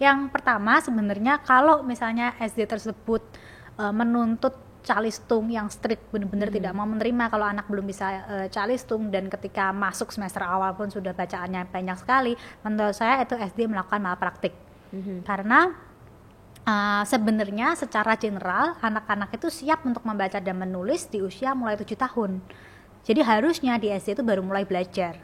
Yang pertama sebenarnya kalau misalnya SD tersebut menuntut calistung yang strict, benar-benar tidak mau menerima kalau anak belum bisa calistung, dan ketika masuk semester awal pun sudah bacaannya banyak sekali, menurut saya itu SD melakukan malpraktik. Karena sebenarnya secara general anak-anak itu siap untuk membaca dan menulis di usia mulai 7 tahun. Jadi harusnya di SD itu baru mulai belajar.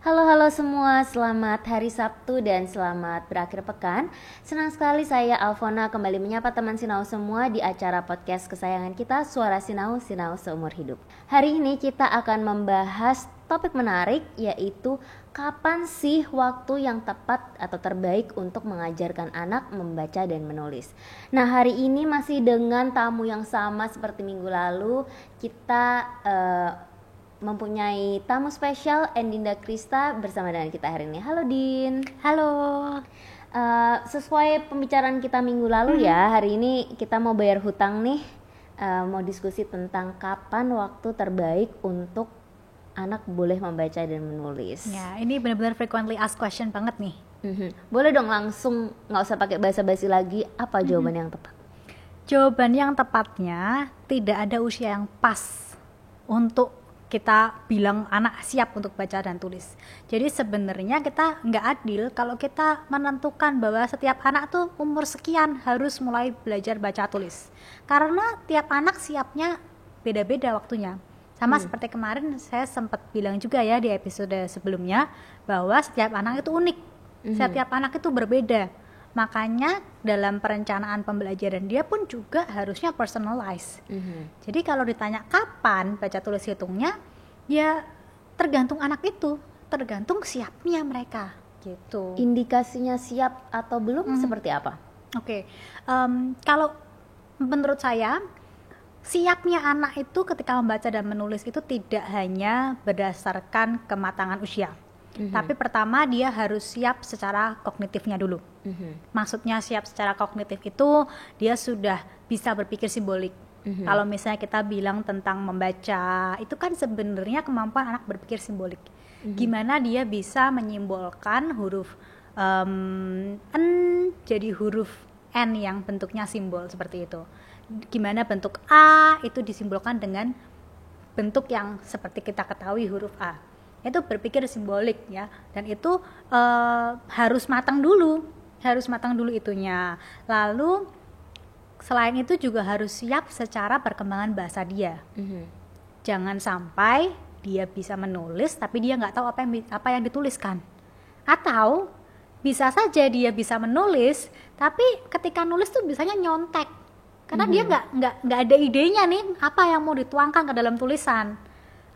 Halo semua, selamat hari Sabtu dan selamat berakhir pekan. Senang sekali saya Alfona kembali menyapa teman Sinau semua di acara podcast kesayangan kita, Suara Sinau, Sinau Seumur Hidup. Hari ini kita akan membahas topik menarik, yaitu kapan sih waktu yang tepat atau terbaik untuk mengajarkan anak membaca dan menulis. Nah, hari ini masih dengan tamu yang sama seperti minggu lalu. Kita mempunyai tamu spesial, Endinda Krista bersama dengan kita hari ini. Halo Din. Halo. Sesuai pembicaraan kita minggu lalu ya, hari ini kita mau bayar hutang nih, mau diskusi tentang kapan waktu terbaik untuk anak boleh membaca dan menulis. Ya, ini benar-benar frequently asked question banget nih. Boleh dong langsung, nggak usah pakai basa-basi lagi, apa jawaban yang tepat? Jawaban yang tepatnya tidak ada usia yang pas untuk kita bilang anak siap untuk baca dan tulis. Jadi sebenarnya kita nggak adil kalau kita menentukan bahwa setiap anak tuh umur sekian harus mulai belajar baca tulis. Karena tiap anak siapnya beda-beda waktunya. Sama seperti kemarin saya sempat bilang juga ya di episode sebelumnya, bahwa setiap anak itu unik. Setiap anak itu berbeda. Makanya dalam perencanaan pembelajaran dia pun juga harusnya personalized. Jadi kalau ditanya kapan baca tulis hitungnya, ya tergantung anak itu, tergantung siapnya mereka gitu. Indikasinya siap atau belum seperti apa? Oke. Kalau menurut saya siapnya anak itu ketika membaca dan menulis itu tidak hanya berdasarkan kematangan usia. Tapi pertama dia harus siap secara kognitifnya dulu. Maksudnya siap secara kognitif itu dia sudah bisa berpikir simbolik. Kalau misalnya kita bilang tentang membaca, itu kan sebenarnya kemampuan anak berpikir simbolik. Gimana dia bisa menyimbolkan huruf N jadi huruf N yang bentuknya simbol seperti itu. Gimana bentuk A itu disimbolkan dengan bentuk yang seperti kita ketahui huruf A. Itu berpikir simbolik ya, dan itu harus matang dulu itunya. Lalu selain itu juga harus siap secara perkembangan bahasa dia. Jangan sampai dia bisa menulis tapi dia nggak tahu apa yang dituliskan, atau bisa saja dia bisa menulis tapi ketika nulis tuh biasanya nyontek karena dia nggak ada idenya nih apa yang mau dituangkan ke dalam tulisan.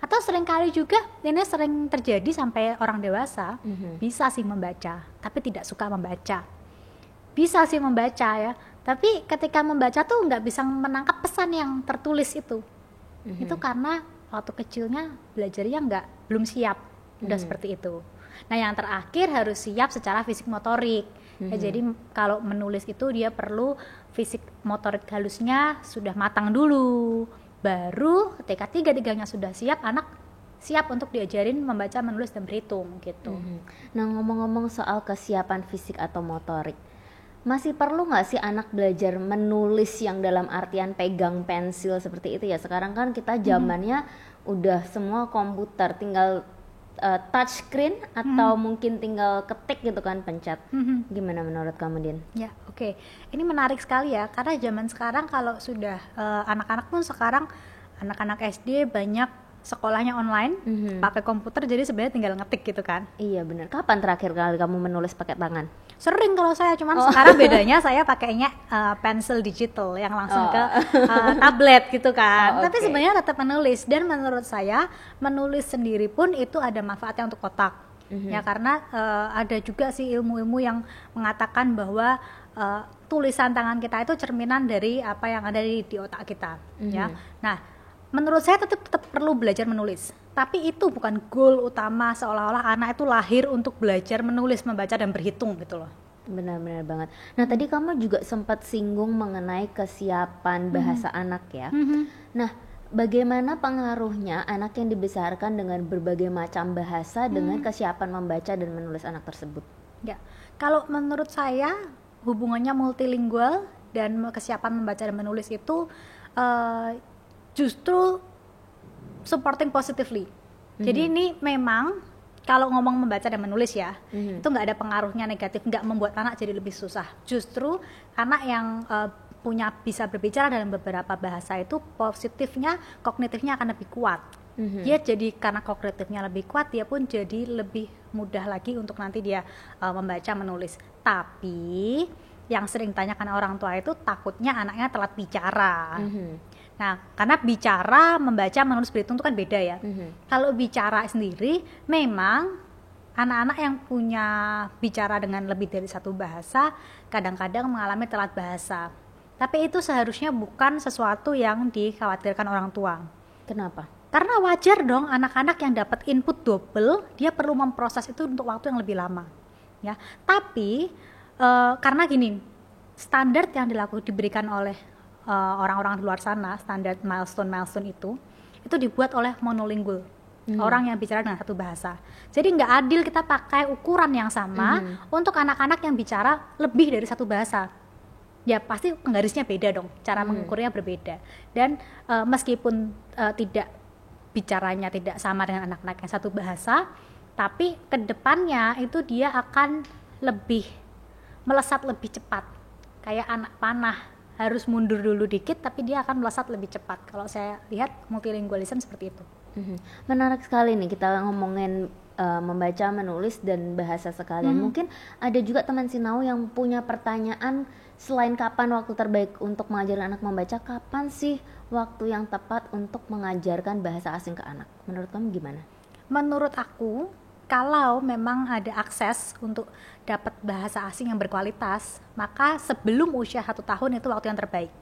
Atau seringkali juga ini sering terjadi sampai orang dewasa, bisa sih membaca tapi tidak suka membaca, bisa sih membaca ya, tapi ketika membaca tuh nggak bisa menangkap pesan yang tertulis itu. Itu karena waktu kecilnya belajarnya belum siap, udah seperti itu. Nah yang terakhir harus siap secara fisik motorik. Ya, jadi kalau menulis itu dia perlu fisik motorik halusnya sudah matang dulu. Baru ketika tiga-tiganya sudah siap, anak siap untuk diajarin membaca, menulis, dan berhitung gitu. Nah ngomong-ngomong soal kesiapan fisik atau motorik, masih perlu nggak sih anak belajar menulis yang dalam artian pegang pensil seperti itu ya? Sekarang kan kita zamannya udah semua komputer, tinggal touch screen atau mungkin tinggal ketik gitu kan, pencet. Gimana menurut kamu Din? Ya oke. Ini menarik sekali ya, karena zaman sekarang kalau sudah anak-anak pun sekarang anak-anak SD banyak sekolahnya online, pakai komputer, jadi sebenarnya tinggal ngetik gitu kan. Iya benar. Kapan terakhir kali kamu menulis pakai tangan? Sering kalau saya, cuman sekarang bedanya saya pakainya pensil digital yang langsung ke tablet gitu kan. Tapi sebenarnya tetap menulis, dan menurut saya menulis sendiri pun itu ada manfaatnya untuk otak. Ya karena ada juga sih ilmu-ilmu yang mengatakan bahwa tulisan tangan kita itu cerminan dari apa yang ada di otak kita. Ya. Nah, menurut saya tetap perlu belajar menulis. Tapi itu bukan goal utama seolah-olah anak itu lahir untuk belajar menulis, membaca, dan berhitung gitu loh. Benar-benar banget. Nah tadi kamu juga sempat singgung mengenai kesiapan bahasa anak ya. Nah bagaimana pengaruhnya anak yang dibesarkan dengan berbagai macam bahasa dengan kesiapan membaca dan menulis anak tersebut? Ya, kalau menurut saya hubungannya multilingual dan kesiapan membaca dan menulis itu justru supporting positively. Jadi ini memang kalau ngomong membaca dan menulis ya, itu nggak ada pengaruhnya negatif, nggak membuat anak jadi lebih susah. Justru anak yang bisa berbicara dalam beberapa bahasa itu positifnya, kognitifnya akan lebih kuat. Dia jadi karena kognitifnya lebih kuat, dia pun jadi lebih mudah lagi untuk nanti dia membaca menulis. Tapi yang sering tanyakan orang tua itu takutnya anaknya telat bicara. Nah, karena bicara, membaca, menulis, berhitung itu kan beda ya. Kalau bicara sendiri, memang anak-anak yang punya bicara dengan lebih dari satu bahasa, kadang-kadang mengalami telat bahasa. Tapi itu seharusnya bukan sesuatu yang dikhawatirkan orang tua. Kenapa? Karena wajar dong anak-anak yang dapat input double, dia perlu memproses itu untuk waktu yang lebih lama. Ya, tapi karena gini, standar yang diberikan oleh orang-orang di luar sana, standar milestone itu dibuat oleh monolingual, orang yang bicara dengan satu bahasa. Jadi nggak adil kita pakai ukuran yang sama untuk anak-anak yang bicara lebih dari satu bahasa. Ya pasti penggarisnya beda dong, cara mengukurnya berbeda. Dan meskipun bicaranya tidak sama dengan anak-anak yang satu bahasa, tapi kedepannya itu dia akan lebih melesat lebih cepat, kayak anak panah. Harus mundur dulu dikit, tapi dia akan melesat lebih cepat. Kalau saya lihat multilingualism seperti itu. Menarik sekali nih kita ngomongin membaca, menulis, dan bahasa sekalian. Mungkin ada juga teman Sinau yang punya pertanyaan selain kapan waktu terbaik untuk mengajarkan anak membaca, kapan sih waktu yang tepat untuk mengajarkan bahasa asing ke anak? Menurut kamu gimana? Menurut aku, kalau memang ada akses untuk dapat bahasa asing yang berkualitas, maka sebelum usia 1 tahun itu waktu yang terbaik.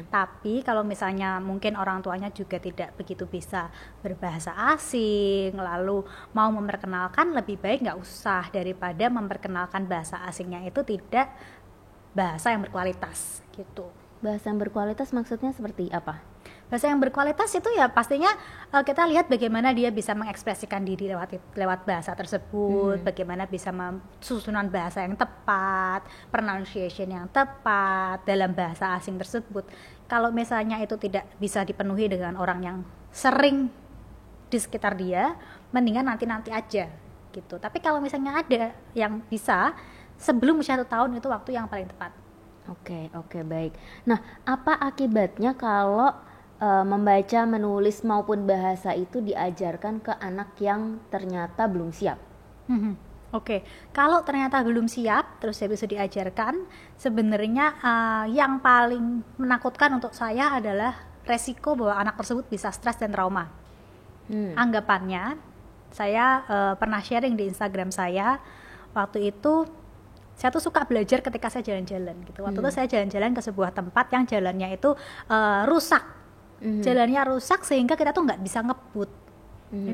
Tapi kalau misalnya mungkin orang tuanya juga tidak begitu bisa berbahasa asing, lalu mau memperkenalkan, lebih baik nggak usah, daripada memperkenalkan bahasa asingnya itu tidak bahasa yang berkualitas gitu. Bahasa yang berkualitas maksudnya seperti apa? Bahasa yang berkualitas itu ya pastinya kita lihat bagaimana dia bisa mengekspresikan diri lewat bahasa tersebut, bagaimana bisa susunan bahasa yang tepat, pronunciation yang tepat dalam bahasa asing tersebut. Kalau misalnya itu tidak bisa dipenuhi dengan orang yang sering di sekitar dia, mendingan nanti aja gitu. Tapi kalau misalnya ada yang bisa sebelum usia 1 tahun, itu waktu yang paling tepat. Oke, baik. Nah, apa akibatnya kalau membaca, menulis maupun bahasa itu diajarkan ke anak yang ternyata belum siap? Kalau ternyata belum siap, terus bisa diajarkan, sebenarnya yang paling menakutkan untuk saya adalah resiko bahwa anak tersebut bisa stres dan trauma. Anggapannya, saya pernah sharing di Instagram saya, waktu itu saya tuh suka belajar ketika saya jalan-jalan gitu. Waktu itu saya jalan-jalan ke sebuah tempat yang jalannya itu rusak. Jalannya rusak sehingga kita tuh nggak bisa ngebut.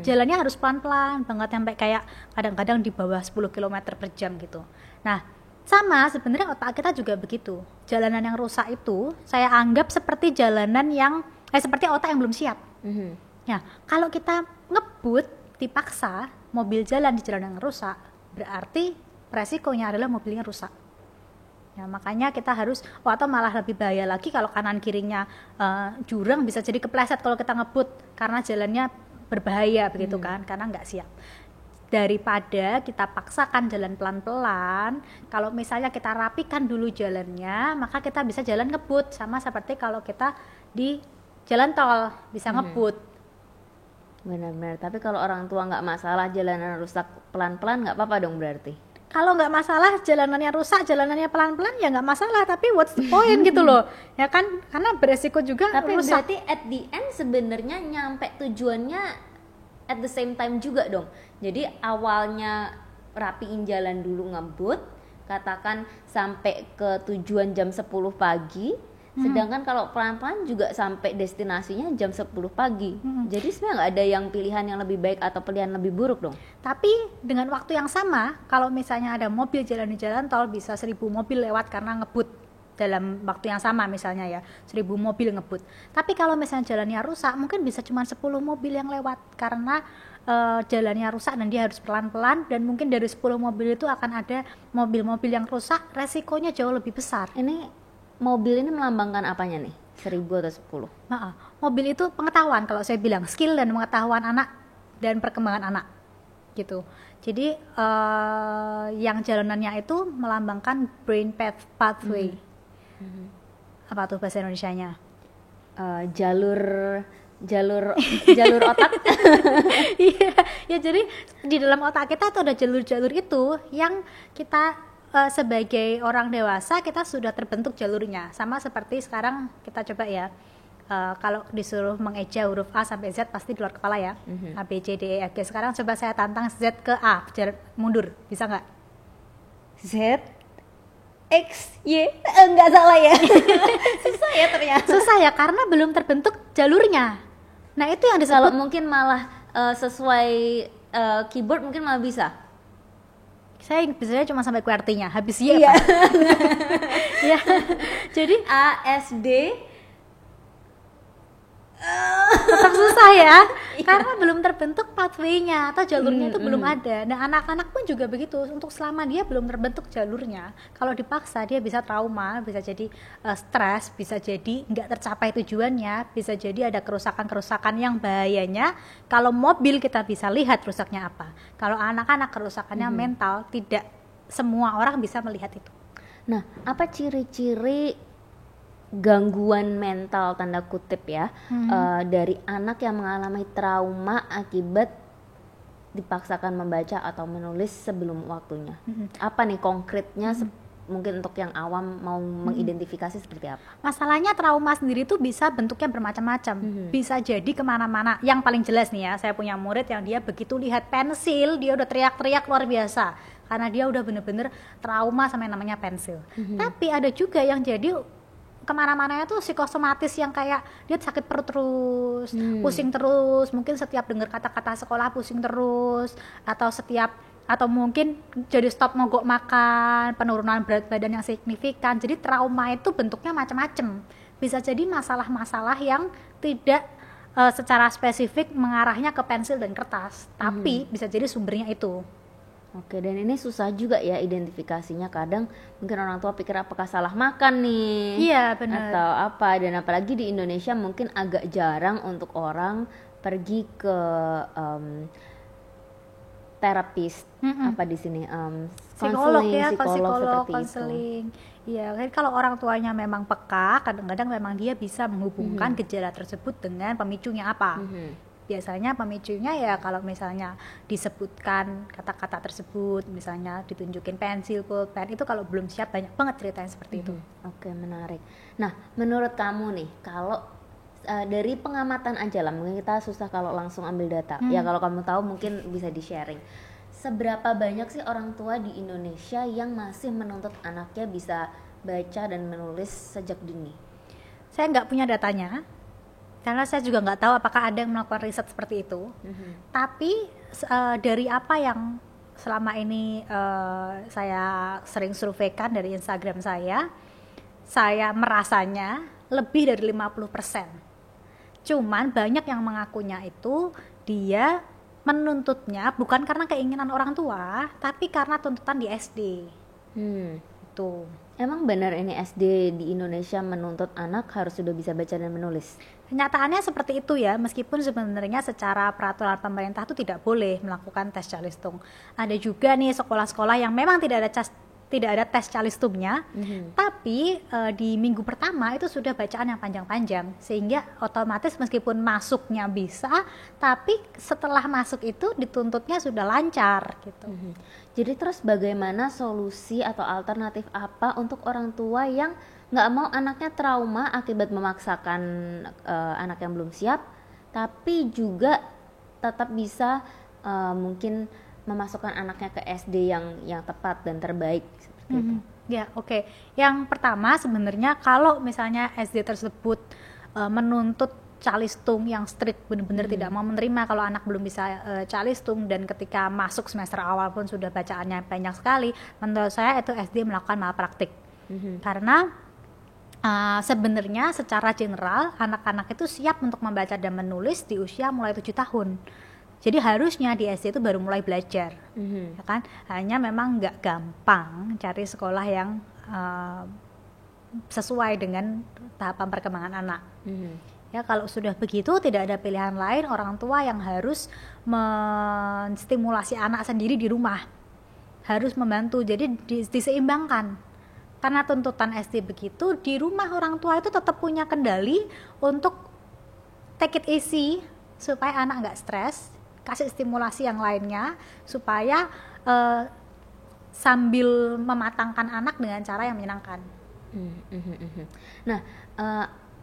Jalannya harus pelan-pelan banget, sampai kayak kadang-kadang di bawah 10 km per jam gitu. Nah, sama sebenarnya otak kita juga begitu. Jalanan yang rusak itu saya anggap seperti jalanan yang seperti otak yang belum siap. Nah, kalau kita ngebut dipaksa, mobil jalan di jalan yang rusak, berarti resikonya adalah mobilnya rusak. Ya, makanya kita harus, atau malah lebih bahaya lagi kalau kanan kirinya jurang, bisa jadi kepleset kalau kita ngebut karena jalannya berbahaya begitu kan, karena nggak siap. Daripada kita paksakan jalan pelan-pelan, kalau misalnya kita rapikan dulu jalannya, maka kita bisa jalan ngebut, sama seperti kalau kita di jalan tol bisa ngebut. Benar-benar. Tapi kalau orang tua nggak masalah jalanan rusak pelan-pelan, nggak apa-apa dong berarti? Kalau nggak masalah jalanannya rusak, jalanannya pelan-pelan, ya nggak masalah. Tapi what's the point gitu loh, ya kan? Karena beresiko juga tapi rusak. Berarti at the end sebenarnya nyampe tujuannya at the same time juga dong. Jadi awalnya rapiin jalan dulu, ngebut, katakan sampai ke tujuan jam 10 pagi. Sedangkan kalau pelan-pelan juga sampai destinasinya jam 10 pagi. Jadi sebenarnya nggak ada yang pilihan yang lebih baik atau pilihan lebih buruk dong. Tapi dengan waktu yang sama, kalau misalnya ada mobil jalan di jalan tol, bisa 1000 mobil lewat karena ngebut. dalam waktu yang sama misalnya ya 1000 mobil ngebut. Tapi kalau misalnya jalannya rusak mungkin bisa cuma 10 mobil yang lewat karena jalannya rusak dan dia harus pelan-pelan, dan mungkin dari 10 mobil itu akan ada mobil-mobil yang rusak, resikonya jauh lebih besar. Ini mobil ini melambangkan apanya nih? 1000 atau 10? Mobil itu pengetahuan, kalau saya bilang skill dan pengetahuan anak dan perkembangan anak gitu. Jadi yang jalanannya itu melambangkan brain pathway. Apa tuh bahasa Indonesianya? Jalur otak. Iya, ya jadi di dalam otak kita tuh ada jalur-jalur itu yang kita sebagai orang dewasa kita sudah terbentuk jalurnya. Sama seperti sekarang kita coba ya, kalau disuruh mengeja huruf A sampai Z pasti di luar kepala ya. A, B, C, D, E, F, G. Sekarang coba saya tantang Z ke A, mundur, bisa nggak? Z, X, Y, nggak salah ya. Susah ya ternyata. Susah ya, karena belum terbentuk jalurnya. Nah itu yang disebut. Kalau mungkin malah sesuai keyboard mungkin malah bisa. Saya biasanya cuma sampai QWERTY-nya, habis Y. Iya. Ya, jadi A, S, D tetap susah ya, karena belum terbentuk pathway-nya atau jalurnya itu belum ada. Nah anak-anak pun juga begitu, untuk selama dia belum terbentuk jalurnya, kalau dipaksa dia bisa trauma, bisa jadi stres, bisa jadi nggak tercapai tujuannya, bisa jadi ada kerusakan-kerusakan yang bahayanya. Kalau mobil kita bisa lihat rusaknya apa, kalau anak-anak kerusakannya mental, tidak semua orang bisa melihat itu. Nah, apa ciri-ciri gangguan mental tanda kutip ya dari anak yang mengalami trauma akibat dipaksakan membaca atau menulis sebelum waktunya? Apa nih konkretnya mungkin untuk yang awam mau mengidentifikasi seperti apa? Masalahnya trauma sendiri itu bisa bentuknya bermacam-macam, bisa jadi kemana-mana. Yang paling jelas nih ya, saya punya murid yang dia begitu lihat pensil dia udah teriak-teriak luar biasa karena dia udah bener-bener trauma sama yang namanya pensil. Tapi ada juga yang jadi kemana-mananya tuh psikosomatis, yang kayak dia sakit perut terus, pusing terus, mungkin setiap dengar kata-kata sekolah pusing terus, atau mungkin jadi stop mogok makan, penurunan berat badan yang signifikan. Jadi trauma itu bentuknya macam-macam, bisa jadi masalah-masalah yang tidak secara spesifik mengarahnya ke pensil dan kertas, tapi bisa jadi sumbernya itu. Oke, dan ini susah juga ya identifikasinya. Kadang mungkin orang tua pikir apakah salah makan nih, iya benar, atau apa. Dan apalagi di Indonesia mungkin agak jarang untuk orang pergi ke terapis, apa di sini psikolog ya, psikolog konseling. Iya, kan kalau orang tuanya memang peka, kadang-kadang memang dia bisa menghubungkan gejala tersebut dengan pemicunya apa. Biasanya pemicunya ya kalau misalnya disebutkan kata-kata tersebut, misalnya ditunjukin pensil, pulpen, itu kalau belum siap banyak banget ceritanya seperti itu. Oke, menarik. Nah, menurut kamu nih, kalau dari pengamatan aja lah, mungkin kita susah kalau langsung ambil data. Ya kalau kamu tahu mungkin bisa di-sharing. Seberapa banyak sih orang tua di Indonesia yang masih menuntut anaknya bisa baca dan menulis sejak dini? Saya nggak punya datanya, karena saya juga nggak tahu apakah ada yang melakukan riset seperti itu. Tapi dari apa yang selama ini saya sering surveikan dari Instagram saya merasanya lebih dari 50%. Cuman banyak yang mengakunya itu dia menuntutnya bukan karena keinginan orang tua, tapi karena tuntutan di SD. Itu. Emang benar ini SD di Indonesia menuntut anak harus sudah bisa baca dan menulis? Kenyataannya seperti itu ya, meskipun sebenarnya secara peraturan pemerintah itu tidak boleh melakukan tes calistung. Ada juga nih sekolah-sekolah yang memang tidak ada tes calistumnya, tapi di minggu pertama itu sudah bacaan yang panjang-panjang, sehingga otomatis meskipun masuknya bisa, tapi setelah masuk itu dituntutnya sudah lancar gitu. Jadi terus bagaimana solusi atau alternatif apa untuk orang tua yang nggak mau anaknya trauma akibat memaksakan anak yang belum siap, tapi juga tetap bisa mungkin memasukkan anaknya ke SD yang tepat dan terbaik seperti itu. Ya, oke. Yang pertama sebenarnya kalau misalnya SD tersebut menuntut calistung yang strict, benar-benar tidak mau menerima kalau anak belum bisa calistung, dan ketika masuk semester awal pun sudah bacaannya banyak sekali, menurut saya itu SD melakukan malpraktik. Karena Sebenarnya secara general anak-anak itu siap untuk membaca dan menulis di usia mulai 7 tahun. Jadi harusnya di SD itu baru mulai belajar, ya kan? Hanya memang nggak gampang cari sekolah yang sesuai dengan tahapan perkembangan anak. Ya, kalau sudah begitu tidak ada pilihan lain, orang tua yang harus menstimulasi anak sendiri di rumah, harus membantu. Jadi diseimbangkan. Karena tuntutan SD begitu, di rumah orang tua itu tetap punya kendali untuk take it easy supaya anak nggak stres, kasih stimulasi yang lainnya supaya sambil mematangkan anak dengan cara yang menyenangkan. Nah,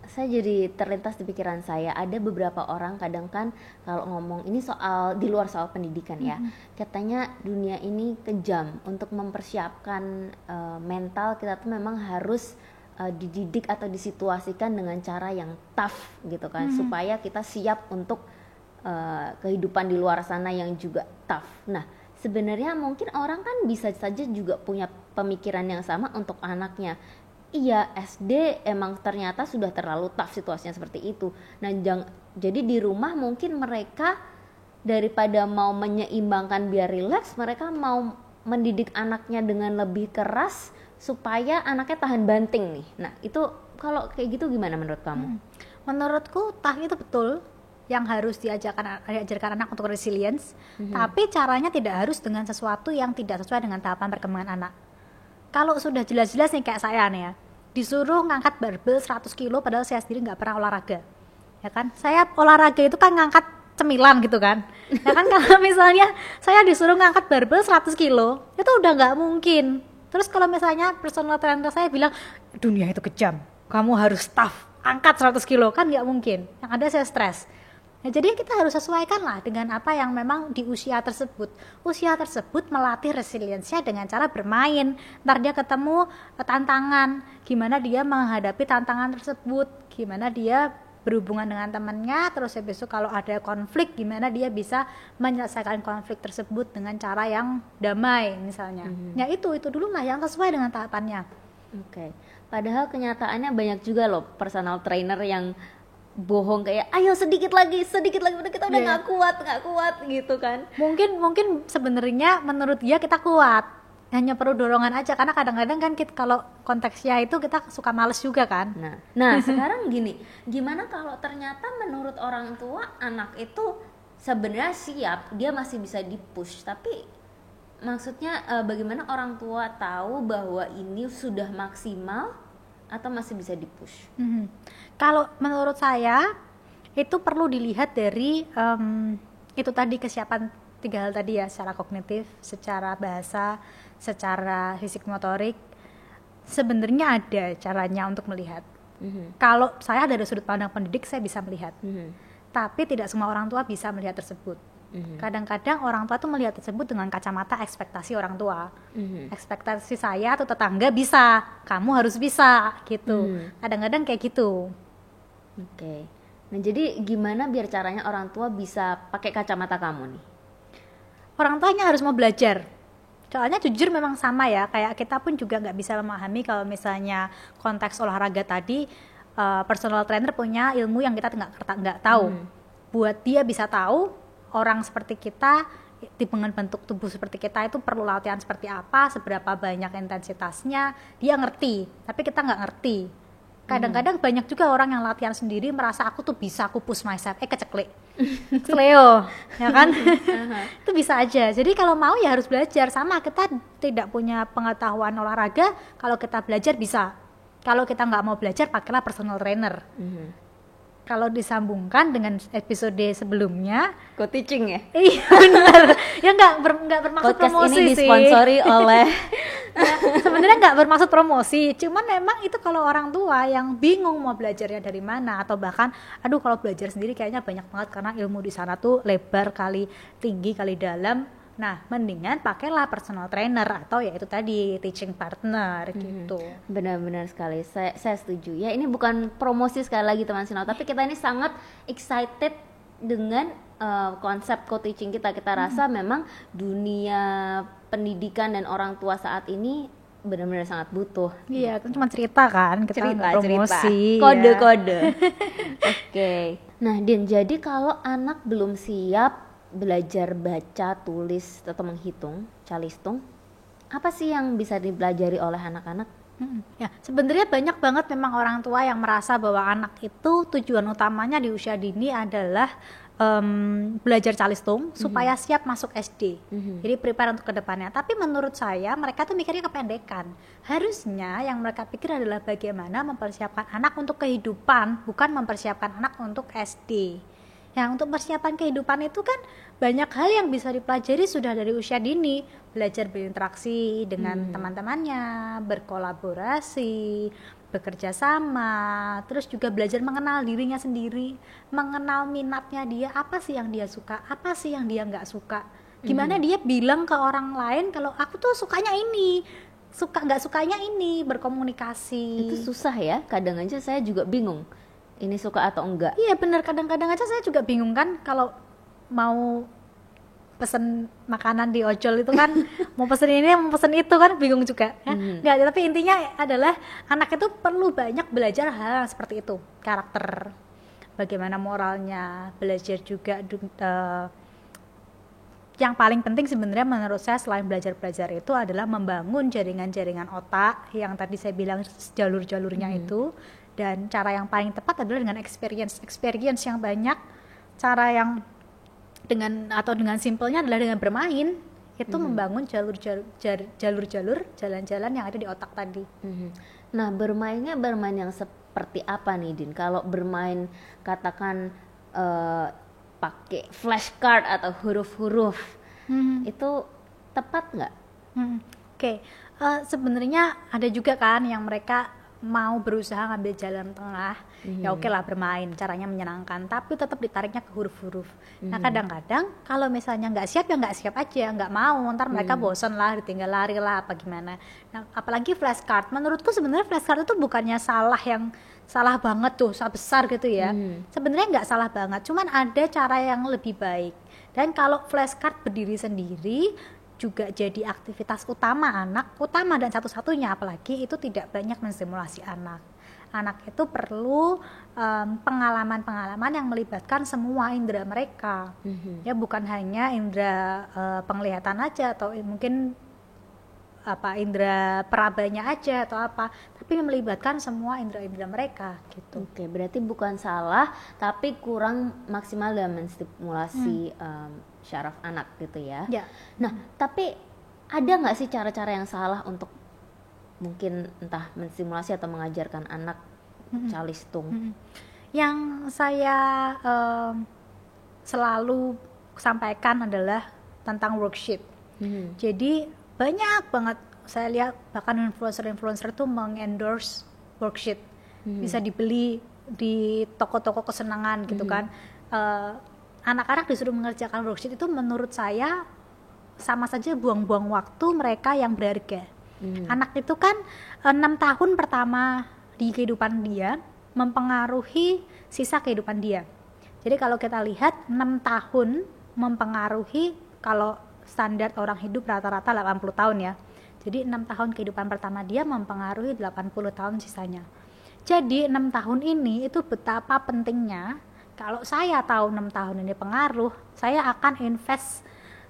saya jadi terlintas di pikiran saya, ada beberapa orang kadang kan kalau ngomong ini soal di luar soal pendidikan ya, katanya dunia ini kejam, untuk mempersiapkan mental kita tuh memang harus dididik atau disituasikan dengan cara yang tough gitu kan, supaya kita siap untuk kehidupan di luar sana yang juga tough. Nah, sebenarnya mungkin orang kan bisa saja juga punya pemikiran yang sama untuk anaknya. Iya, SD emang ternyata sudah terlalu tough situasinya seperti itu. Nah, jadi di rumah mungkin mereka daripada mau menyeimbangkan biar rileks, mereka mau mendidik anaknya dengan lebih keras supaya anaknya tahan banting nih. Nah, itu kalau kayak gitu gimana menurut kamu? Menurutku tough itu betul yang harus diajarkan anak untuk resilience, tapi caranya tidak harus dengan sesuatu yang tidak sesuai dengan tahapan perkembangan anak. Kalau sudah jelas-jelas nih kayak saya nih ya, disuruh ngangkat barbel 100 kilo padahal saya sendiri nggak pernah olahraga, ya kan? Saya olahraga itu kan ngangkat cemilan gitu kan, ya kan? Kalau misalnya saya disuruh ngangkat barbel 100 kilo itu udah nggak mungkin. Terus kalau misalnya personal trainer saya bilang dunia itu kejam, kamu harus tough, angkat 100 kilo, kan nggak mungkin. Yang ada saya stres. Nah, jadi kita harus sesuaikan lah dengan apa yang memang di usia tersebut. Usia tersebut melatih resiliensinya dengan cara bermain. Ntar dia ketemu tantangan, gimana dia menghadapi tantangan tersebut, gimana dia berhubungan dengan temannya, terus habis itu kalau ada konflik, gimana dia bisa menyelesaikan konflik tersebut dengan cara yang damai misalnya. Ya itu dulu lah yang sesuai dengan tahapannya. Oke. Padahal kenyataannya banyak juga loh personal trainer yang bohong kayak ayo sedikit lagi udah kita udah nggak kuat gitu kan. Mungkin sebenarnya menurut dia kita kuat, hanya perlu dorongan aja, karena kadang-kadang kan kita, kalau konteksnya itu kita suka males juga kan. Nah sekarang gini, gimana kalau ternyata menurut orang tua anak itu sebenarnya siap, dia masih bisa dipush, tapi maksudnya bagaimana orang tua tahu bahwa ini sudah maksimal atau masih bisa dipush? Kalau menurut saya itu perlu dilihat dari itu tadi kesiapan 3 hal tadi ya, secara kognitif, secara bahasa, secara fisik motorik. Sebenarnya ada caranya untuk melihat. Kalau saya dari sudut pandang pendidik saya bisa melihat, tapi tidak semua orang tua bisa melihat tersebut. Kadang-kadang orang tua tuh melihat tersebut dengan kacamata ekspektasi orang tua. Ekspektasi saya atau tetangga bisa, kamu harus bisa gitu. Kadang-kadang kayak gitu. Oke. Nah, jadi gimana biar caranya orang tua bisa pakai kacamata kamu nih? Orang tuanya harus mau belajar. Soalnya jujur memang sama ya, kayak kita pun juga nggak bisa memahami kalau misalnya konteks olahraga tadi, personal trainer punya ilmu yang kita nggak tahu. Buat dia bisa tahu orang seperti kita dengan bentuk tubuh seperti kita itu perlu latihan seperti apa, seberapa banyak intensitasnya, dia ngerti, tapi kita nggak ngerti. Kadang-kadang banyak juga orang yang latihan sendiri merasa aku tuh bisa, aku push myself, keceklek Leo, ya kan? Itu bisa aja. Jadi kalau mau ya harus belajar. Sama, kita tidak punya pengetahuan olahraga, kalau kita belajar bisa. Kalau kita nggak mau belajar, pakailah personal trainer. Kalau disambungkan dengan episode sebelumnya, co-teaching ya? Iya benar. Ya nggak bermaksud podcast promosi ini sih. disponsori oleh Ya, sebenarnya nggak bermaksud promosi, cuman memang itu kalau orang tua yang bingung mau belajarnya dari mana, atau bahkan aduh kalau belajar sendiri kayaknya banyak banget karena ilmu di sana tuh lebar kali tinggi kali dalam. Nah, mendingan pakailah personal trainer atau ya itu tadi teaching partner gitu. Benar-benar sekali, saya setuju. Ya ini bukan promosi sekali lagi teman Sinau, tapi kita ini sangat excited dengan konsep co-teaching kita. Kita rasa memang dunia pendidikan dan orang tua saat ini benar-benar sangat butuh. Iya, kan cuma cerita kan, kita Cerita. promosi. Kode-kode. Oke. Nah, Din, jadi kalau anak belum siap belajar baca, tulis atau menghitung, calistung, apa sih yang bisa dipelajari oleh anak-anak? Ya, sebenarnya banyak banget memang orang tua yang merasa bahwa anak itu tujuan utamanya di usia dini adalah belajar calistung supaya siap masuk SD. Jadi prepare untuk kedepannya. Tapi menurut saya mereka tuh mikirnya kependekan. Harusnya yang mereka pikir adalah bagaimana mempersiapkan anak untuk kehidupan, bukan mempersiapkan anak untuk SD. Yang untuk persiapan kehidupan itu kan banyak hal yang bisa dipelajari sudah dari usia dini. Belajar berinteraksi dengan teman-temannya, berkolaborasi, bekerja sama, terus juga belajar mengenal dirinya sendiri, mengenal minatnya dia, apa sih yang dia suka, apa sih yang dia nggak suka, gimana dia bilang ke orang lain kalau aku tuh sukanya ini, nggak sukanya ini, berkomunikasi. Itu susah ya, kadang aja saya juga bingung ini suka atau enggak. Iya benar, kadang-kadang aja saya juga bingung kan kalau mau pesen makanan di ojol itu kan mau pesen ini mau pesen itu kan bingung juga ya. Nggak, tapi intinya adalah anak itu perlu banyak belajar hal seperti itu, karakter, bagaimana moralnya, belajar juga yang paling penting sebenarnya menurut saya selain belajar itu adalah membangun jaringan-jaringan otak yang tadi saya bilang jalur-jalurnya itu. Dan cara yang paling tepat adalah dengan experience yang banyak. Cara yang dengan simpelnya adalah dengan bermain, itu membangun jalur-jalur, jalan-jalan yang ada di otak tadi. Nah, bermain yang seperti apa nih, Din? Kalau bermain katakan pakai flashcard atau huruf-huruf, itu tepat nggak? Oke. Sebenarnya ada juga kan yang mereka mau berusaha ngambil jalan tengah, ya oke lah bermain, caranya menyenangkan, tapi tetap ditariknya ke huruf-huruf. Nah kadang-kadang kalau misalnya nggak siap ya nggak siap aja, nggak mau, ntar mereka bosan lah, ditinggal lari lah, apa gimana. Nah apalagi flashcard, menurutku sebenarnya flashcard itu bukannya salah banget tuh, salah besar gitu ya. Sebenarnya nggak salah banget, cuman ada cara yang lebih baik. Dan kalau flashcard berdiri sendiri juga jadi aktivitas utama dan satu-satunya, apalagi itu tidak banyak menstimulasi anak itu perlu pengalaman-pengalaman yang melibatkan semua indera mereka, ya bukan hanya indera penglihatan aja atau mungkin indera perabanya aja atau apa, tapi melibatkan semua indera-indera mereka gitu. Oke, berarti bukan salah tapi kurang maksimal dalam menstimulasi syaraf anak gitu ya. Nah, tapi ada nggak sih cara-cara yang salah untuk mungkin entah menstimulasi atau mengajarkan anak calistung? Yang saya selalu sampaikan adalah tentang worksheet. Jadi banyak banget saya lihat bahkan influencer itu mengendorse worksheet, bisa dibeli di toko-toko kesenangan gitu kan. Anak-anak disuruh mengerjakan worksheet itu menurut saya sama saja buang-buang waktu mereka yang berharga. Anak itu kan 6 tahun pertama di kehidupan dia mempengaruhi sisa kehidupan dia. Jadi kalau kita lihat 6 tahun mempengaruhi, kalau standar orang hidup rata-rata 80 tahun ya. Jadi 6 tahun kehidupan pertama dia mempengaruhi 80 tahun sisanya. Jadi 6 tahun ini itu betapa pentingnya. Kalau saya tahu 6 tahun ini pengaruh, saya akan invest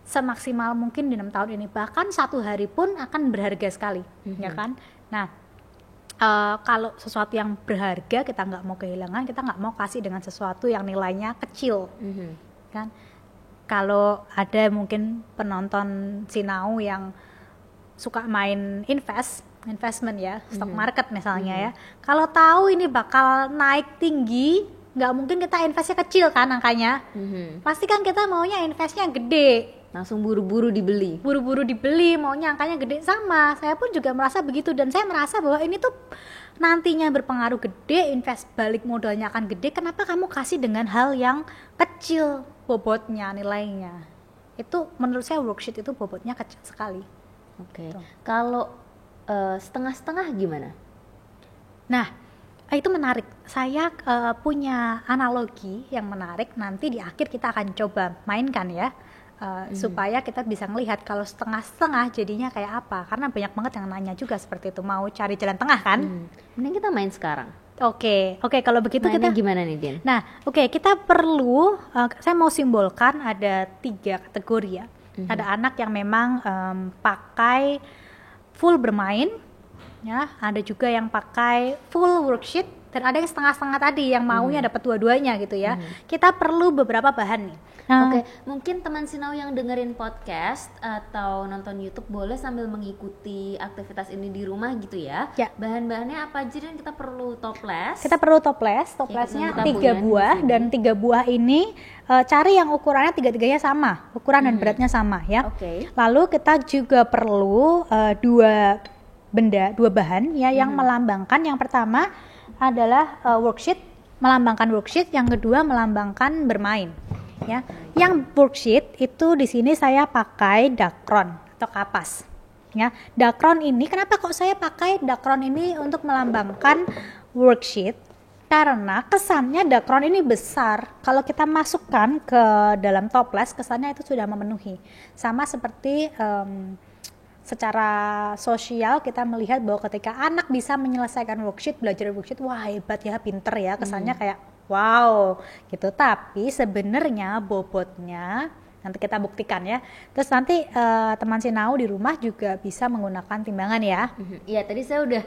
semaksimal mungkin di 6 tahun ini. Bahkan 1 hari pun akan berharga sekali, ya kan? Nah, kalau sesuatu yang berharga kita nggak mau kehilangan, kita nggak mau kasih dengan sesuatu yang nilainya kecil, kan? Kalau ada mungkin penonton Sinau yang suka main investment ya, stock market misalnya ya, kalau tahu ini bakal naik tinggi, nggak mungkin kita investnya kecil kan angkanya, pasti kan kita maunya investnya gede, langsung buru-buru dibeli, maunya angkanya gede. Sama saya pun juga merasa begitu, dan saya merasa bahwa ini tuh nantinya berpengaruh gede, invest balik modalnya akan gede. Kenapa kamu kasih dengan hal yang kecil bobotnya, nilainya? Itu menurut saya worksheet itu bobotnya kecil sekali. Oke. Kalau setengah-setengah gimana? Nah, itu menarik. Saya punya analogi yang menarik, nanti di akhir kita akan coba mainkan ya. supaya kita bisa melihat kalau setengah-setengah jadinya kayak apa, karena banyak banget yang nanya juga seperti itu, mau cari jalan tengah kan. Mending kita main sekarang. Oke, kalau begitu Mainnya kita gimana nih, Din? Nah, kita perlu, saya mau simbolkan ada 3 kategori ya. Ada anak yang memang pakai full bermain, ya. Ada juga yang pakai full worksheet, dan ada yang setengah-setengah tadi yang maunya dapat dua-duanya gitu ya. Kita perlu beberapa bahan nih. Oke, mungkin teman Sinau yang dengerin podcast atau nonton YouTube boleh sambil mengikuti aktivitas ini di rumah gitu ya. Bahan-bahannya apa aja, dan kita perlu toples. Kita perlu toplesnya 3 buah, dan 3 buah ini cari yang ukurannya 3-3-nya sama, ukuran dan beratnya sama ya. Lalu kita juga perlu 2 bahan ya yang melambangkan. Yang pertama adalah worksheet, melambangkan worksheet. Yang kedua melambangkan bermain. Ya, yang worksheet itu di sini saya pakai dakron atau kapas. Ya, dakron ini, kenapa kok saya pakai dakron ini untuk melambangkan worksheet? Karena kesannya dakron ini besar. Kalau kita masukkan ke dalam toples, kesannya itu sudah memenuhi. Sama seperti secara sosial kita melihat bahwa ketika anak bisa menyelesaikan worksheet, belajar worksheet, wah hebat ya, pinter ya, kesannya kayak wow gitu. Tapi sebenarnya bobotnya nanti kita buktikan ya. Terus nanti teman Sinau di rumah juga bisa menggunakan timbangan ya. Iya, tadi saya udah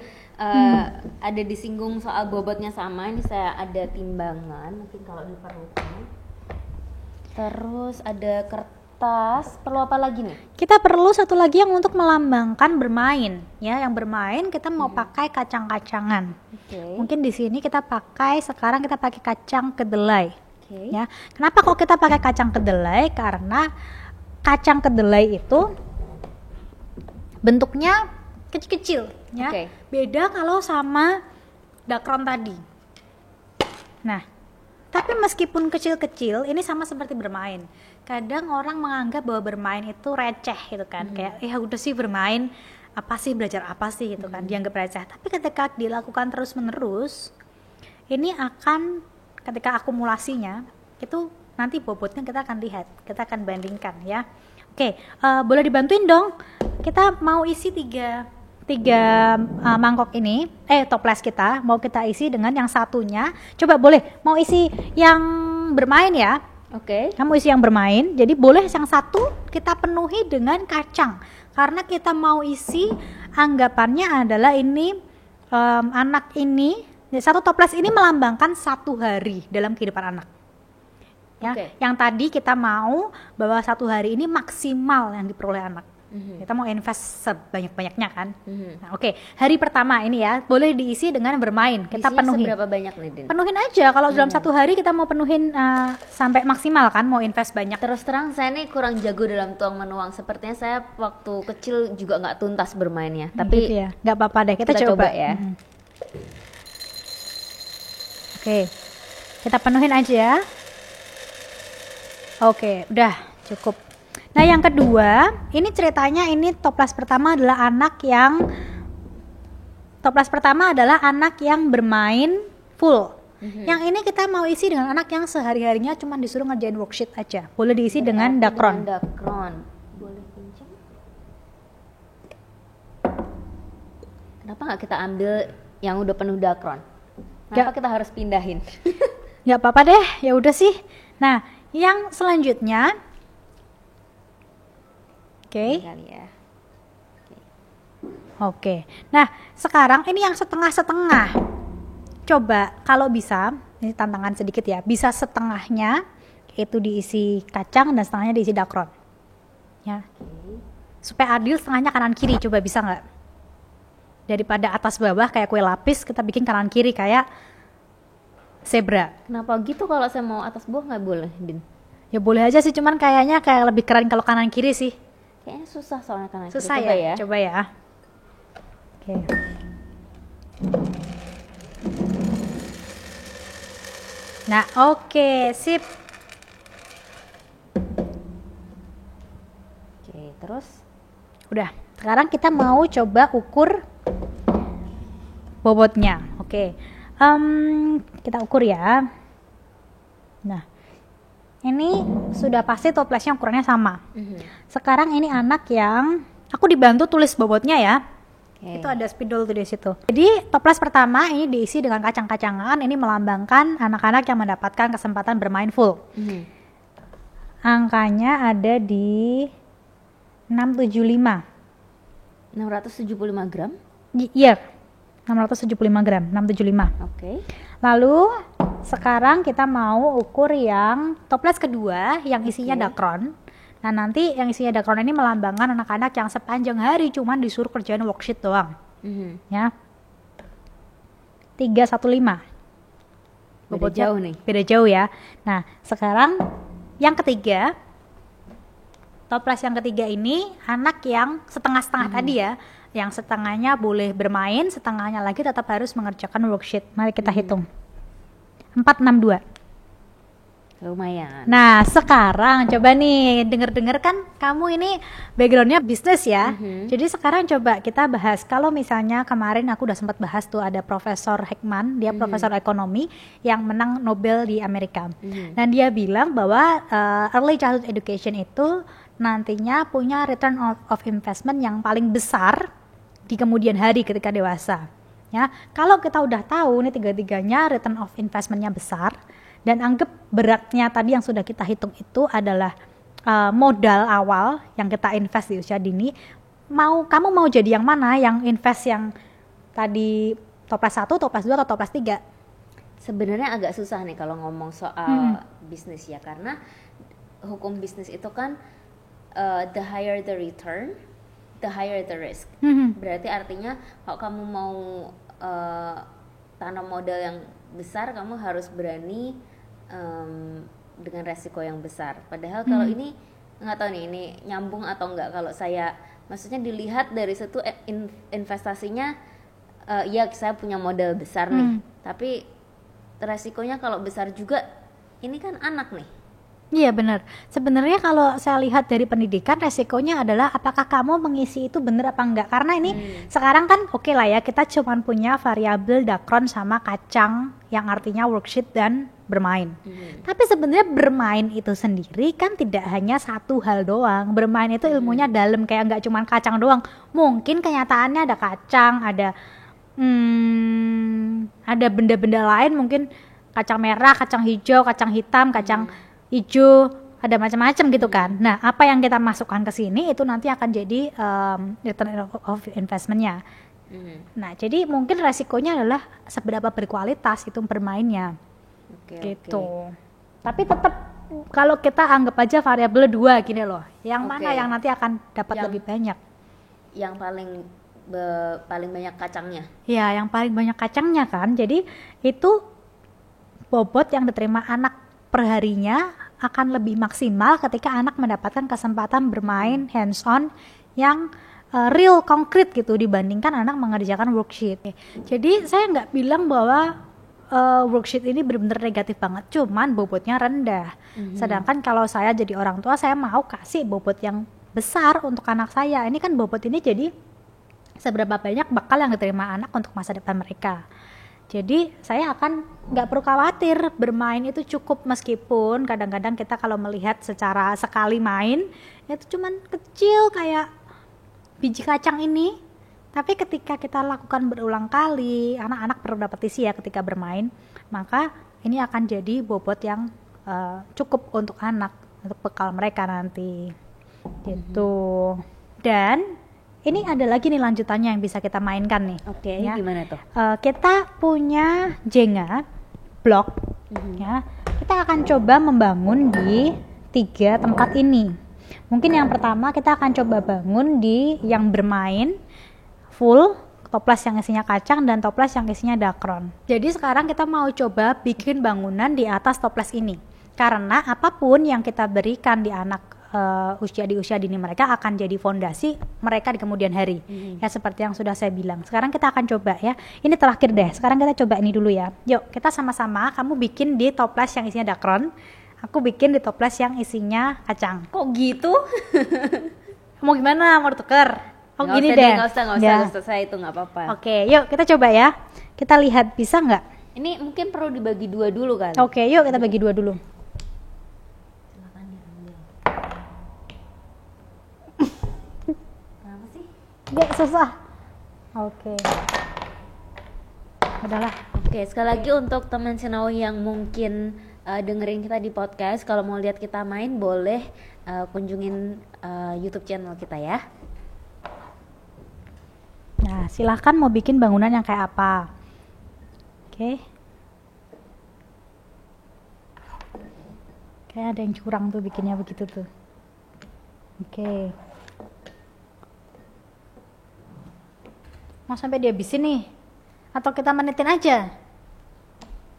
ada disinggung soal bobotnya sama. Ini saya ada timbangan mungkin kalau diperlukan. Terus ada kertas. Perlu apa lagi nih? Kita perlu satu lagi yang untuk melambangkan bermain ya. Yang bermain kita mau pakai kacang-kacangan. Mungkin di sini sekarang kita pakai kacang kedelai. Ya. Kenapa kok kita pakai kacang kedelai? Karena kacang kedelai itu bentuknya kecil-kecil ya. Beda kalau sama dakron tadi. Nah, tapi meskipun kecil-kecil, ini sama seperti bermain. Kadang orang menganggap bahwa bermain itu receh gitu kan. Kayak udah sih bermain, apa sih, belajar apa sih gitu kan, dianggap receh. Tapi ketika dilakukan terus-menerus, ini akan, ketika akumulasinya itu nanti bobotnya kita akan lihat, kita akan bandingkan ya. Boleh dibantuin dong, kita mau isi tiga mangkok ini, toples kita mau kita isi dengan yang satunya. Coba boleh mau isi yang bermain ya. Kamu isi yang bermain, jadi boleh yang satu kita penuhi dengan kacang, karena kita mau isi, anggapannya adalah ini anak ini, satu toples ini melambangkan 1 hari dalam kehidupan anak ya. Yang tadi kita mau bahwa 1 hari ini maksimal yang diperoleh anak. Kita mau invest sebanyak-banyaknya kan. Nah, hari pertama ini ya boleh diisi dengan bermain. Kita penuhi. Seberapa banyak nih, Din? Penuhin aja. Kalau dalam 1 hari kita mau penuhin sampai maksimal kan, mau invest banyak. Terus terang saya nih kurang jago dalam tuang menuang. Sepertinya saya waktu kecil juga nggak tuntas bermainnya. Tapi gitu ya, nggak apa-apa deh. Kita coba ya. Kita penuhin aja. Udah cukup. Nah, yang kedua, ini ceritanya, ini toples pertama adalah anak yang bermain full. Yang ini kita mau isi dengan anak yang sehari-harinya cuma disuruh ngerjain worksheet aja. Boleh diisi dengan dakron. Boleh pinjam? Kenapa nggak kita ambil yang udah penuh dakron? Kenapa kita harus pindahin? Nggak apa-apa deh, ya udah sih. Nah, yang selanjutnya Nah, sekarang ini yang setengah-setengah. Coba kalau bisa, ini tantangan sedikit ya, bisa setengahnya itu diisi kacang dan setengahnya diisi dakron. Ya. Supaya adil, setengahnya kanan kiri, coba bisa nggak? Daripada atas bawah kayak kue lapis, kita bikin kanan kiri kayak zebra. Kenapa gitu? Kalau saya mau atas bawah nggak boleh, Din? Ya boleh aja sih, cuman kayaknya kayak lebih keren kalau kanan kiri sih. Kayaknya susah soalnya kanan kiri. Susah ya? Coba ya. Nah, sip. Terus? Udah. Sekarang kita mau coba ukur bobotnya. Kita ukur ya. Nah, ini sudah pasti toplesnya ukurannya sama. Sekarang ini anak yang aku dibantu tulis bobotnya ya. Itu ada spidol tuh di situ. Jadi toples pertama ini diisi dengan kacang-kacangan. Ini melambangkan anak-anak yang mendapatkan kesempatan bermain full. Angkanya ada di 675. 675 gram? Iya, 675 gram, 675. Oke. Lalu sekarang kita mau ukur yang toples kedua yang isinya dakron. Nah nanti yang isinya dakron ini melambangkan anak-anak yang sepanjang hari cuman disuruh kerjain worksheet doang. Ya. 315. Beda jauh nih. Beda jauh ya. Nah sekarang yang ketiga, toples yang ketiga ini anak yang setengah-setengah tadi ya. Yang setengahnya boleh bermain, setengahnya lagi tetap harus mengerjakan worksheet. Mari kita hitung. 462. Lumayan. Nah sekarang coba nih denger-denger kan kamu ini backgroundnya bisnis ya. Jadi sekarang coba kita bahas, kalau misalnya kemarin aku udah sempat bahas tuh ada Profesor Heckman, dia profesor ekonomi yang menang Nobel di Amerika. Dan dia bilang bahwa early childhood education itu nantinya punya return of investment yang paling besar di kemudian hari ketika dewasa. Ya, kalau kita udah tahu nih tiga-tiganya return of investmentnya besar, dan anggap beratnya tadi yang sudah kita hitung itu adalah modal awal yang kita invest di usia dini. Kamu mau jadi yang mana? Yang invest yang tadi toples 1, toples 2, atau toples 3? Sebenarnya agak susah nih kalau ngomong soal bisnis ya, karena hukum bisnis itu kan the higher the return, the higher the risk. Berarti artinya kalau kamu mau tanam modal yang besar, kamu harus berani dengan resiko yang besar. Padahal kalau ini nggak tahu nih ini nyambung atau enggak. Kalau saya maksudnya dilihat dari situ investasinya ya saya punya modal besar nih, tapi resikonya kalau besar juga, ini kan anak nih. Iya benar. Sebenarnya kalau saya lihat dari pendidikan, resikonya adalah apakah kamu mengisi itu benar apa enggak. Karena ini sekarang kan oke lah ya, kita cuma punya variabel dakron sama kacang yang artinya worksheet dan bermain. Tapi sebenarnya bermain itu sendiri kan tidak hanya satu hal doang. Bermain itu ilmunya dalam, kayak nggak cuma kacang doang. Mungkin kenyataannya ada kacang, ada benda-benda lain, mungkin kacang merah, kacang hijau, kacang hitam, kacang hijau, ada macam-macam gitu kan. Nah, apa yang kita masukkan ke sini itu nanti akan jadi return of investment-nya. Nah, jadi mungkin resikonya adalah seberapa berkualitas itu bermainnya. Gitu. Tapi tetap kalau kita anggap aja variabel 2 gini loh. Yang mana yang nanti akan dapat lebih banyak? Yang paling banyak kacangnya. Ya, yang paling banyak kacangnya kan. Jadi itu bobot yang diterima anak perharinya akan lebih maksimal ketika anak mendapatkan kesempatan bermain hands on yang real konkret gitu dibandingkan anak mengerjakan worksheet. Jadi saya nggak bilang bahwa worksheet ini benar-benar negatif banget, cuman bobotnya rendah. Sedangkan kalau saya jadi orang tua, saya mau kasih bobot yang besar untuk anak saya. Ini kan bobot ini jadi seberapa banyak bekal yang diterima anak untuk masa depan mereka. Jadi saya akan nggak perlu khawatir, bermain itu cukup, meskipun kadang-kadang kita kalau melihat secara sekali main itu cuman kecil kayak biji kacang ini, tapi ketika kita lakukan berulang kali, anak-anak berrepetisi ya ketika bermain, maka ini akan jadi bobot yang cukup untuk anak, untuk bekal mereka nanti gitu. Dan ini ada lagi nih lanjutannya yang bisa kita mainkan nih. Oke, ya. gimana tuh? Kita punya Jenga blok, ya. Kita akan coba membangun di 3 tempat ini. Mungkin yang pertama kita akan coba bangun di yang bermain full, toples yang isinya kacang dan toples yang isinya dakron. Jadi sekarang kita mau coba bikin bangunan di atas toples ini. Karena apapun yang kita berikan di anak di usia dini mereka akan jadi fondasi mereka di kemudian hari. Ya seperti yang sudah saya bilang. Sekarang kita akan coba ya. Ini terakhir deh. Sekarang kita coba ini dulu ya. Yuk kita sama-sama. Kamu bikin di toples yang isinya dakron. Aku bikin di toples yang isinya kacang. Kok gitu? Mau gimana? Mau tuker? Oh Nggak gini usah deh. Nggak usah, saya itu nggak apa-apa. Oke, yuk kita coba ya. Kita lihat bisa nggak? Ini mungkin perlu dibagi 2 dulu kan? Oke, yuk kita bagi 2 dulu. Gak susah. Oke. Udahlah. Oke, sekali lagi untuk teman Sinau yang mungkin dengerin kita di podcast, kalau mau lihat kita main boleh kunjungin YouTube channel kita ya. Nah, silahkan mau bikin bangunan yang kayak apa. Oke. Kayak ada yang curang tuh bikinnya begitu tuh. Oke. Mau sampai dihabisin nih? Atau kita menitin aja?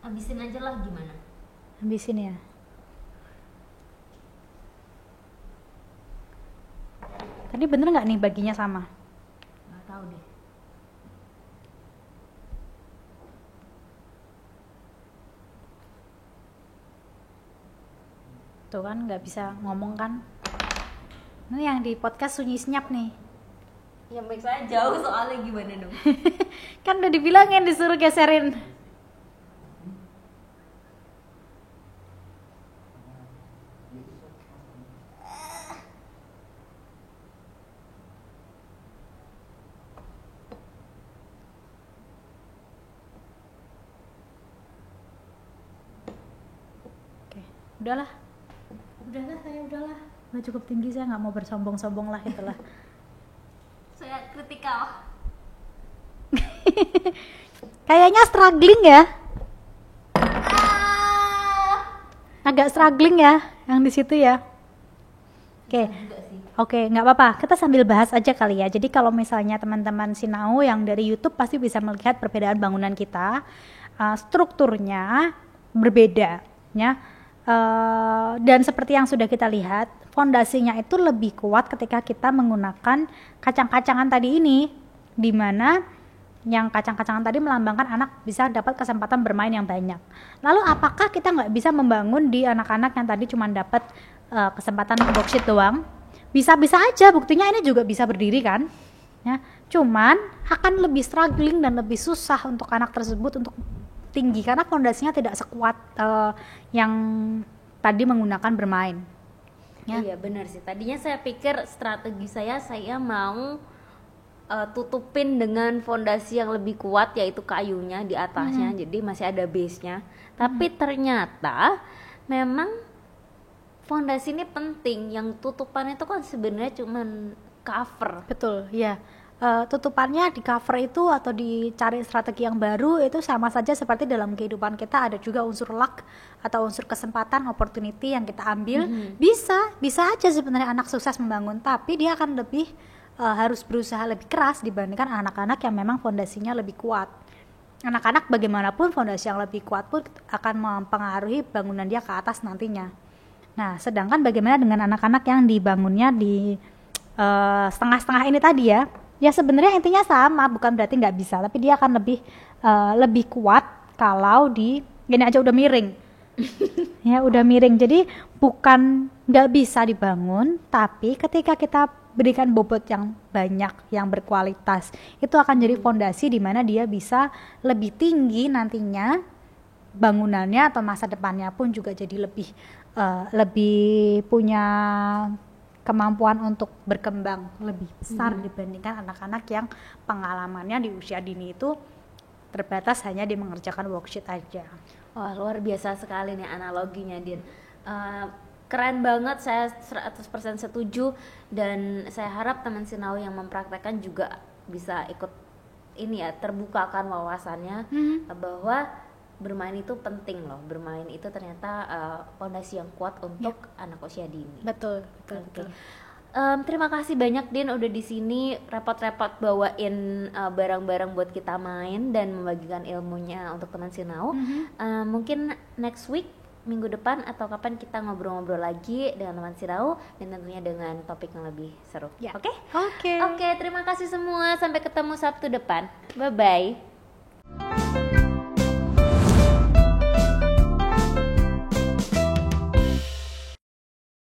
Habisin aja lah, gimana? Habisin ya. Tadi bener nggak nih baginya sama? Nggak tahu deh. Tuh kan nggak bisa ngomong kan? Ini yang di podcast sunyi senyap nih. Ya baik, saya jauh soalnya, gimana dong? Kan udah dibilangin disuruh geserin. Oke, udahlah saya udahlah. Udah cukup tinggi, saya nggak mau bersombong-sombong lah itulah. Saya kritikal. Kayaknya struggling ya. Agak struggling ya yang di situ ya. Oke, nggak apa-apa. Kita sambil bahas aja kali ya. Jadi kalau misalnya teman-teman Sinau yang dari YouTube pasti bisa melihat perbedaan bangunan kita. Strukturnya berbeda, ya. Dan seperti yang sudah kita lihat, fondasinya itu lebih kuat ketika kita menggunakan kacang-kacangan tadi ini, di mana yang kacang-kacangan tadi melambangkan anak bisa dapat kesempatan bermain yang banyak. Lalu apakah kita nggak bisa membangun di anak-anak yang tadi cuma dapat kesempatan worksheet doang? Bisa-bisa aja, buktinya ini juga bisa berdiri kan, ya. Cuman akan lebih struggling dan lebih susah untuk anak tersebut untuk tinggi karena fondasinya tidak sekuat yang tadi menggunakan bermain. Ya. Iya benar sih. Tadinya saya pikir strategi saya mau tutupin dengan fondasi yang lebih kuat, yaitu kayunya di atasnya, jadi masih ada base-nya. Tapi ternyata memang fondasi ini penting. Yang tutupan itu kan sebenarnya cuman cover. Betul, ya. Tutupannya di cover itu atau dicari strategi yang baru itu sama saja seperti dalam kehidupan kita ada juga unsur luck atau unsur kesempatan, opportunity yang kita ambil. Bisa aja sebenarnya anak sukses membangun, tapi dia akan lebih harus berusaha lebih keras dibandingkan anak-anak yang memang fondasinya lebih kuat. Anak-anak bagaimanapun fondasi yang lebih kuat pun akan mempengaruhi bangunan dia ke atas nantinya. Nah, sedangkan bagaimana dengan anak-anak yang dibangunnya di setengah-setengah ini tadi ya? Ya sebenarnya intinya sama, bukan berarti nggak bisa, tapi dia akan lebih kuat kalau di gini aja udah miring. Ya udah miring, jadi bukan nggak bisa dibangun, tapi ketika kita berikan bobot yang banyak, yang berkualitas, itu akan jadi fondasi di mana dia bisa lebih tinggi nantinya bangunannya atau masa depannya pun juga jadi lebih punya kemampuan untuk berkembang lebih besar dibandingkan anak-anak yang pengalamannya di usia dini itu terbatas hanya di mengerjakan worksheet aja. Wah, luar biasa sekali nih analoginya, Din. Keren banget, saya 100% setuju, dan saya harap teman Sinau yang mempraktekkan juga bisa ikut ini ya, terbukakan wawasannya bahwa bermain itu penting loh. Bermain itu ternyata fondasi yang kuat untuk anak usia dini. Betul. Terima kasih banyak, Din, udah di sini repot-repot bawain barang-barang buat kita main dan membagikan ilmunya untuk teman Sinau. Mungkin next week, minggu depan atau kapan kita ngobrol-ngobrol lagi dengan teman Sinau dan tentunya dengan topik yang lebih seru. Ya. Oke, terima kasih semua. Sampai ketemu Sabtu depan. Bye bye.